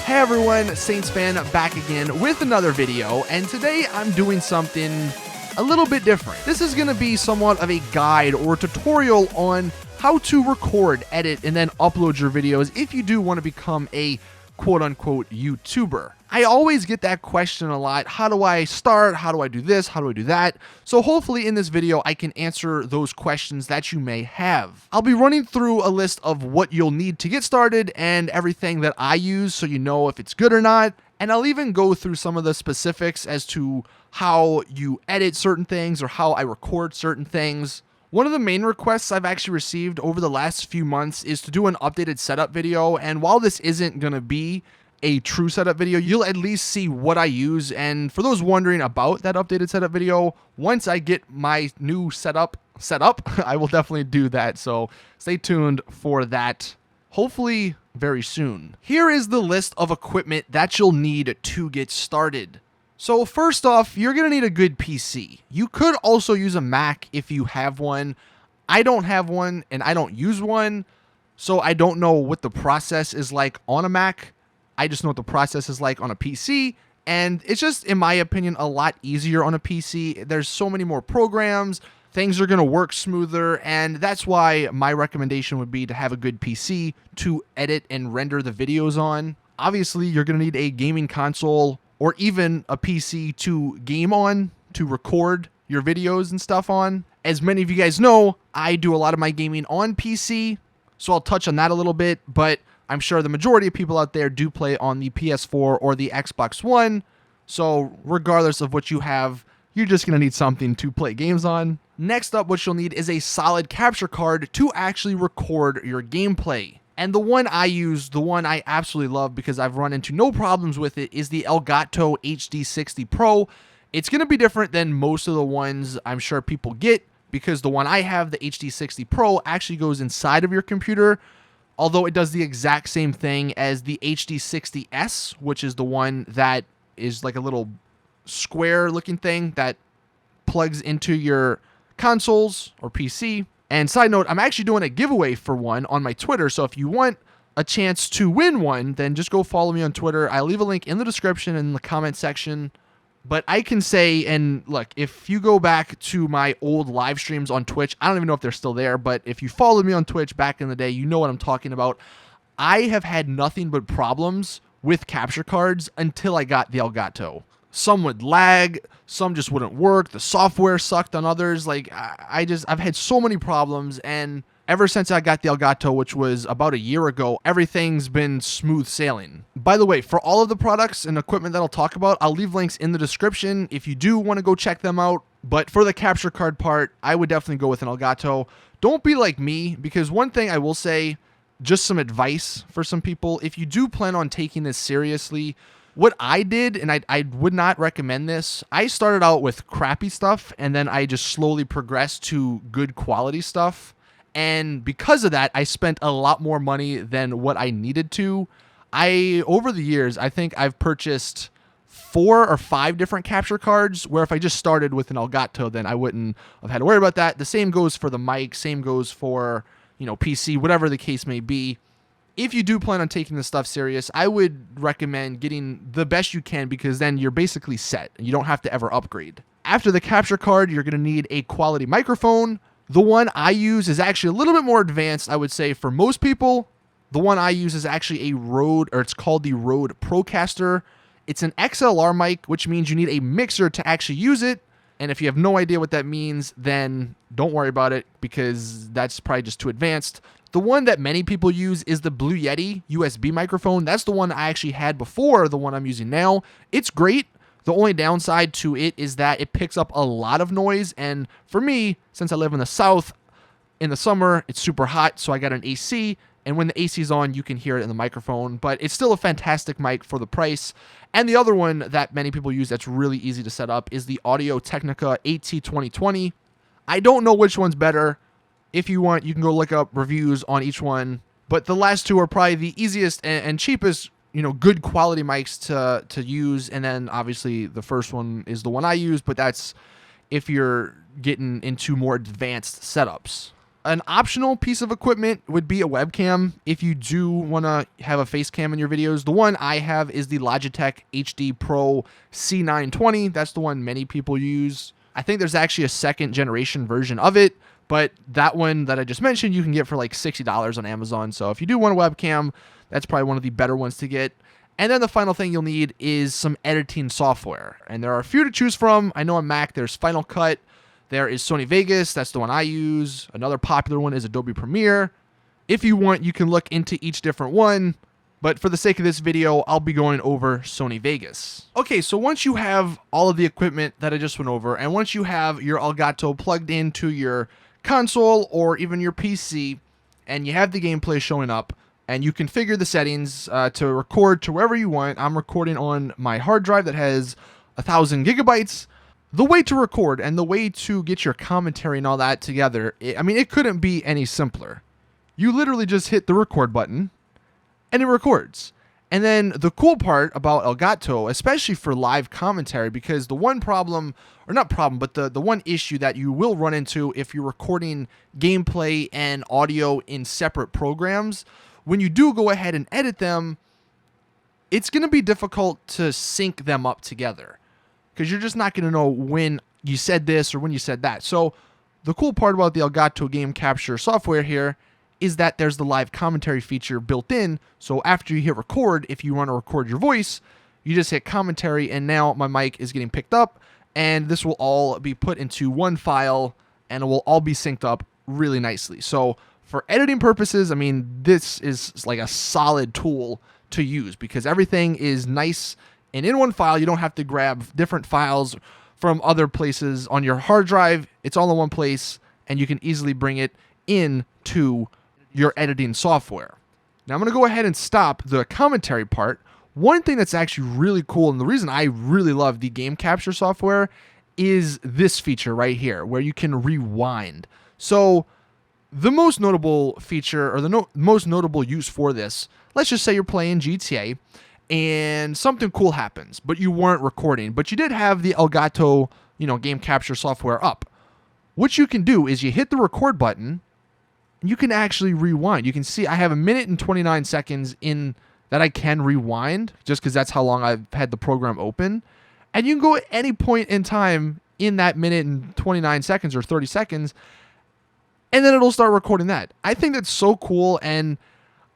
Hey everyone, Saints fan back again with another video, and today I'm doing something a little bit different. This is going to be somewhat of a guide or tutorial on how to record, edit, and then upload your videos if you do want to become a quote-unquote YouTuber. I always get that question a lot. How do I start? How do I do this? How do I do that? So hopefully in this video, I can answer those questions that you may have. I'll be running through a list of what you'll need to get started and everything that I use so you know if it's good or not. And I'll even go through some of the specifics as to how you edit certain things or how I record certain things. One of the main requests I've actually received over the last few months is to do an updated setup video, and while this isn't going to be a true setup video, you'll at least see what I use. And for those wondering about that updated setup video, once I get my new setup set up, I will definitely do that, so stay tuned for that, hopefully very soon. Here is the list of equipment that you'll need to get started. So first off, you're going to need a good PC. You could also use a Mac if you have one. I don't have one and I don't use one, so I don't know what the process is like on a Mac. I just know what the process is like on a PC, and it's just, in my opinion, a lot easier on a PC. There's so many more programs, things are going to work smoother, and that's why my recommendation would be to have a good PC to edit and render the videos on. Obviously, you're going to need a gaming console or even a PC to game on, to record your videos and stuff on. As many of you guys know, I do a lot of my gaming on PC, so I'll touch on that a little bit, but I'm sure the majority of people out there do play on the PS4 or the Xbox One, so regardless of what you have, you're just going to need something to play games on. Next up, what you'll need is a solid capture card to actually record your gameplay. And the one I use, the one I absolutely love because I've run into no problems with it, is the Elgato HD60 Pro. It's going to be different than most of the ones I'm sure people get, because the one I have, the HD60 Pro, actually goes inside of your computer, although it does the exact same thing as the HD60S, which is the one that is like a little square looking thing that plugs into your consoles or PC. And side note, I'm actually doing a giveaway for one on my Twitter, so if you want a chance to win one, then just go follow me on Twitter. I leave a link in the description and in the comment section. But I can say, and look, if you go back to my old live streams on Twitch, I don't even know if they're still there, but if you followed me on Twitch back in the day, you know what I'm talking about. I have had nothing but problems with capture cards until I got the Elgato. Some would lag, some just wouldn't work, the software sucked on others. Like, I've had so many problems, and ever since I got the Elgato, which was about a year ago, everything's been smooth sailing. By the way, for all of the products and equipment that I'll talk about, I'll leave links in the description if you do want to go check them out. But for the capture card part, I would definitely go with an Elgato. Don't be like me, because one thing I will say, just some advice for some people, if you do plan on taking this seriously, what I did, and I would not recommend this, I started out with crappy stuff, and then I just slowly progressed to good quality stuff. And because of that, I spent a lot more money than what I needed to. Over the years, I think I've purchased 4 or 5 different capture cards, where if I just started with an Elgato, then I wouldn't have had to worry about that. The same goes for the mic, same goes for, PC, whatever the case may be. If you do plan on taking this stuff serious, I would recommend getting the best you can, because then you're basically set. You don't have to ever upgrade. After the capture card, you're going to need a quality microphone. The one I use is actually a little bit more advanced, I would say, for most people. The one I use is actually a Rode, or it's called the Rode Procaster. It's an XLR mic, which means you need a mixer to actually use it. And if you have no idea what that means, then don't worry about it, because that's probably just too advanced. The one that many people use is the Blue Yeti USB microphone. That's the one I actually had before the one I'm using now. It's great. The only downside to it is that it picks up a lot of noise. And for me, since I live in the South, in the summer, it's super hot, so I got an AC. And when the AC is on, you can hear it in the microphone. But it's still a fantastic mic for the price. And the other one that many people use that's really easy to set up is the Audio Technica AT2020. I don't know which one's better. If you want, you can go look up reviews on each one. But the last two are probably the easiest and cheapest, good quality mics to use. And then obviously the first one is the one I use, but that's if you're getting into more advanced setups. An optional piece of equipment would be a webcam if you do want to have a face cam in your videos. The one I have is the Logitech HD Pro C920. That's the one many people use. I think there's actually a second generation version of it, but that one that I just mentioned you can get for like $60 on Amazon. So if you do want a webcam, that's probably one of the better ones to get. And then the final thing you'll need is some editing software. And there are a few to choose from. I know on Mac there's Final Cut. There is Sony Vegas, that's the one I use. Another popular one is Adobe Premiere. If you want, you can look into each different one, but for the sake of this video, I'll be going over Sony Vegas. Okay, so once you have all of the equipment that I just went over, and once you have your Elgato plugged into your console or even your PC, and you have the gameplay showing up, and you configure the settings to record to wherever you want. I'm recording on my hard drive that has 1,000 gigabytes. The way to record and the way to get your commentary and all that together, it couldn't be any simpler. You literally just hit the record button and it records. And then the cool part about Elgato, especially for live commentary, because the one problem, or not problem, but the one issue that you will run into if you're recording gameplay and audio in separate programs, when you do go ahead and edit them, it's going to be difficult to sync them up together, because you're just not going to know when you said this or when you said that. So the cool part about the Elgato game capture software here is that there's the live commentary feature built in. So after you hit record, if you want to record your voice, you just hit commentary, and now my mic is getting picked up, and this will all be put into one file, and it will all be synced up really nicely. So for editing purposes, this is like a solid tool to use, because everything is nice and in one file. You don't have to grab different files from other places on your hard drive. It's all in one place, and you can easily bring it into your editing software. Now I'm going to go ahead and stop the commentary part. One thing that's actually really cool, and the reason I really love the game capture software, is this feature right here, where you can rewind. So the most notable feature, or the most notable use for this, let's just say you're playing GTA, and something cool happens, but you weren't recording, but you did have the Elgato, game capture software up. What you can do is you hit the record button, and you can actually rewind. You can see I have 1 minute and 29 seconds in that I can rewind, just because that's how long I've had the program open. And you can go at any point in time in that 1 minute and 29 seconds or 30 seconds, and then it'll start recording that. I think that's so cool, and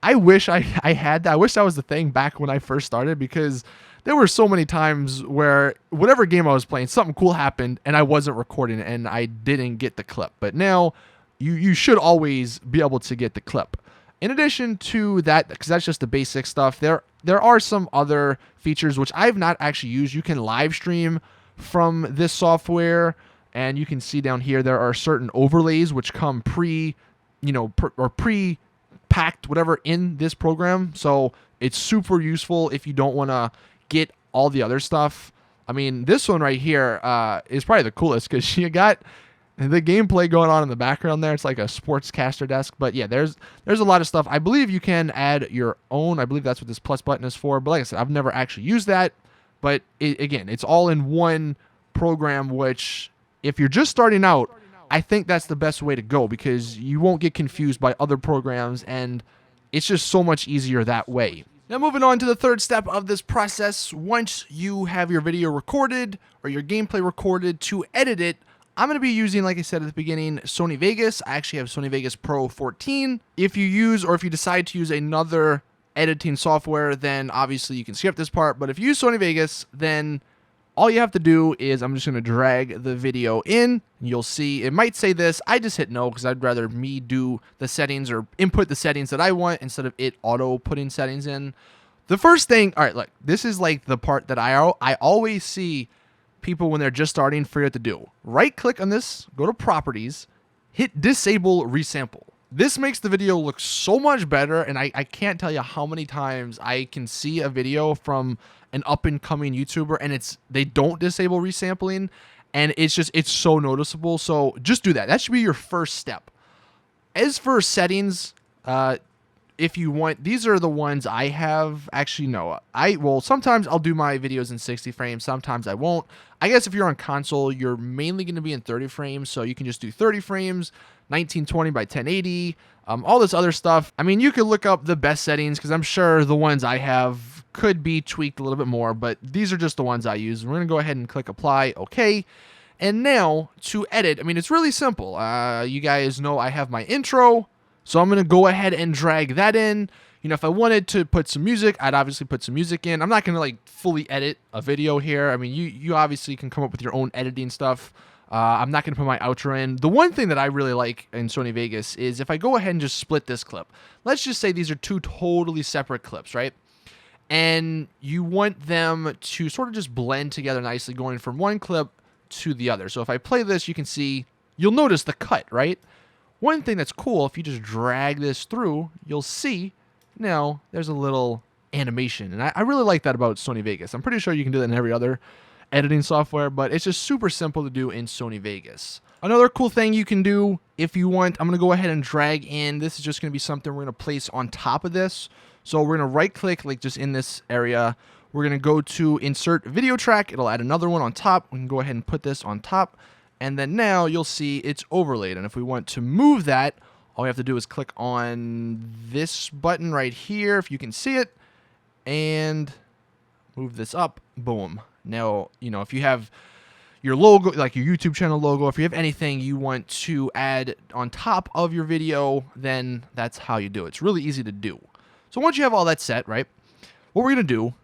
I wish I had that. I wish that was the thing back when I first started, because there were so many times where whatever game I was playing, something cool happened and I wasn't recording and I didn't get the clip. But now you should always be able to get the clip. In addition to that, because that's just the basic stuff, there are some other features which I've not actually used. You can live stream from this software, and you can see down here there are certain overlays which come pre-packed, whatever, in this program. So it's super useful if you don't want to get all the other stuff. This one right here is probably the coolest, because you got the gameplay going on in the background there. It's like a sportscaster desk. But yeah, there's a lot of stuff. I believe you can add your own. I believe that's what this plus button is for. But like I said, I've never actually used that. But again, it's all in one program, which if you're just starting out, I think that's the best way to go, because you won't get confused by other programs, and it's just so much easier that way. Now moving on to the third step of this process, once you have your video recorded or your gameplay recorded, to edit it, I'm going to be using, like I said at the beginning, Sony Vegas. I actually have Sony Vegas Pro 14. If you decide to use another editing software, then obviously you can skip this part. But if you use Sony Vegas, then all you have to do is, I'm just going to drag the video in. You'll see it might say this. I just hit no, because I'd rather me do the settings or input the settings that I want instead of it auto putting settings in. The first thing, all right, look, this is like the part that I always see people when they're just starting forget to do. Right click on this, go to properties, hit disable resample. This makes the video look so much better, and I can't tell you how many times I can see a video from an up-and-coming YouTuber and they don't disable resampling, and it's so noticeable. So just do that. That should be your first step. As for settings, if you want, these are the ones I have. Actually, no, well, sometimes I'll do my videos in 60 frames, sometimes I won't. I guess if you're on console, you're mainly going to be in 30 frames, so you can just do 30 frames, 1920 by 1080, all this other stuff. I mean, you could look up the best settings, because I'm sure the ones I have could be tweaked a little bit more, but these are just the ones I use. We're going to go ahead and click apply, okay. And now to edit, I mean, it's really simple. You guys know I have my intro, so I'm going to go ahead and drag that in. You know, if I wanted to put some music, I'd obviously put some music in. I'm not going to like fully edit a video here. I mean, you obviously can come up with your own editing stuff. I'm not going to put my outro in. The one thing that I really like in Sony Vegas is if I go ahead and just split this clip. Let's just say these are two totally separate clips, right? And you want them to sort of just blend together nicely, going from one clip to the other. So if I play this, you can see, you'll notice the cut, right? One thing that's cool, if you just drag this through, you'll see now there's a little animation. And I really like that about Sony Vegas. I'm pretty sure you can do that in every other editing software, but it's just super simple to do in Sony Vegas. Another cool thing you can do if you want, I'm going to go ahead and drag in. This is just going to be something we're going to place on top of this. So we're going to right click, like just in this area. We're going to go to insert video track. It'll add another one on top. We can go ahead and put this on top. And then now you'll see it's overlaid. And if we want to move that, all we have to do is click on this button right here, if you can see it, and move this up. Boom. Now, you know, if you have your logo, like your YouTube channel logo, if you have anything you want to add on top of your video, then that's how you do it. It's really easy to do. So once you have all that set, right, what we're going to do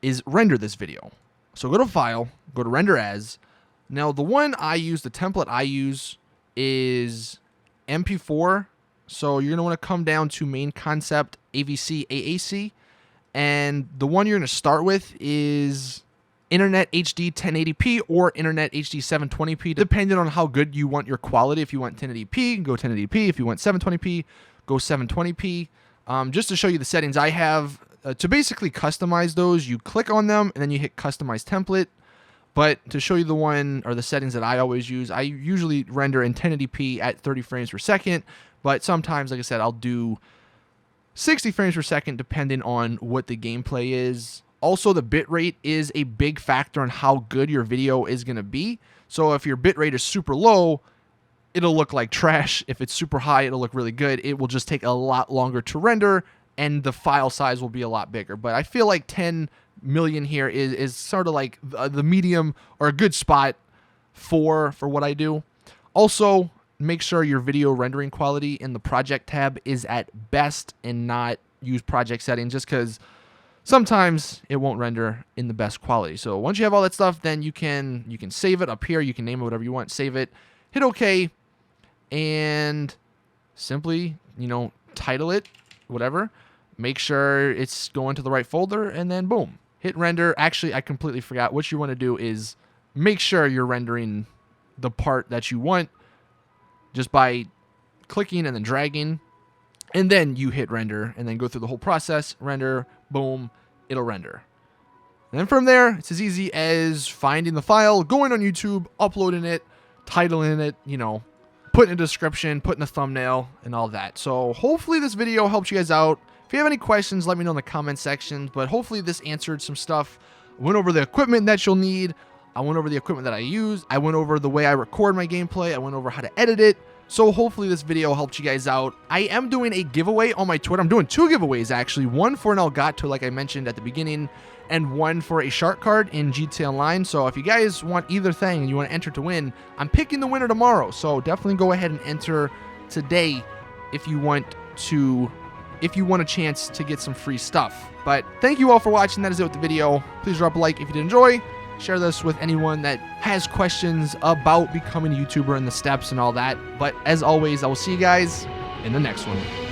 is render this video. So go to File, go to Render As. Now, the one I use, the template I use is MP4. So you're going to want to come down to Main Concept, AVC, AAC. And the one you're going to start with is Internet HD 1080p or Internet HD 720p, depending on how good you want your quality. If you want 1080p, go 1080p. If you want 720p, go 720p. Just to show you the settings I have, to basically customize those, you click on them and then you hit Customize Template. But to show you the one or the settings that I always use, I usually render in 1080p at 30 frames per second. But sometimes, like I said, I'll do 60 frames per second depending on what the gameplay is. Also, the bitrate is a big factor on how good your video is going to be. So if your bitrate is super low, it'll look like trash. If it's super high, it'll look really good. It will just take a lot longer to render, and the file size will be a lot bigger. But I feel like 10 million here is sort of like the medium or a good spot for what I do. Also, make sure your video rendering quality in the project tab is at best and not use project settings, just because sometimes it won't render in the best quality. So once you have all that stuff, then you can save it up here. You can name it whatever you want, save it, hit OK, and simply, you know, title it, whatever. Make sure it's going to the right folder, and then boom, hit render. Actually, I completely forgot. What you want to do is make sure you're rendering the part that you want just by clicking and then dragging, and then you hit render and then go through the whole process, render, boom, it'll render. And then from there, it's as easy as finding the file, going on YouTube, uploading it, titling it, you know, putting a description, putting a thumbnail, and all that. So hopefully this video helped you guys out. If you have any questions, let me know in the comment section, but hopefully this answered some stuff. I went over the equipment that you'll need. I went over the equipment that I use. I went over the way I record my gameplay. I went over how to edit it. So hopefully this video helped you guys out. I am doing a giveaway on my Twitter. I'm doing two giveaways, actually. One for an Elgato, like I mentioned at the beginning, and one for a shark card in GTA Online. So if you guys want either thing and you want to enter to win, I'm picking the winner tomorrow. So definitely go ahead and enter today if you want a chance to get some free stuff. But thank you all for watching. That is it with the video. Please drop a like if you did enjoy. Share this with anyone that has questions about becoming a YouTuber and the steps and all that. But as always, I will see you guys in the next one.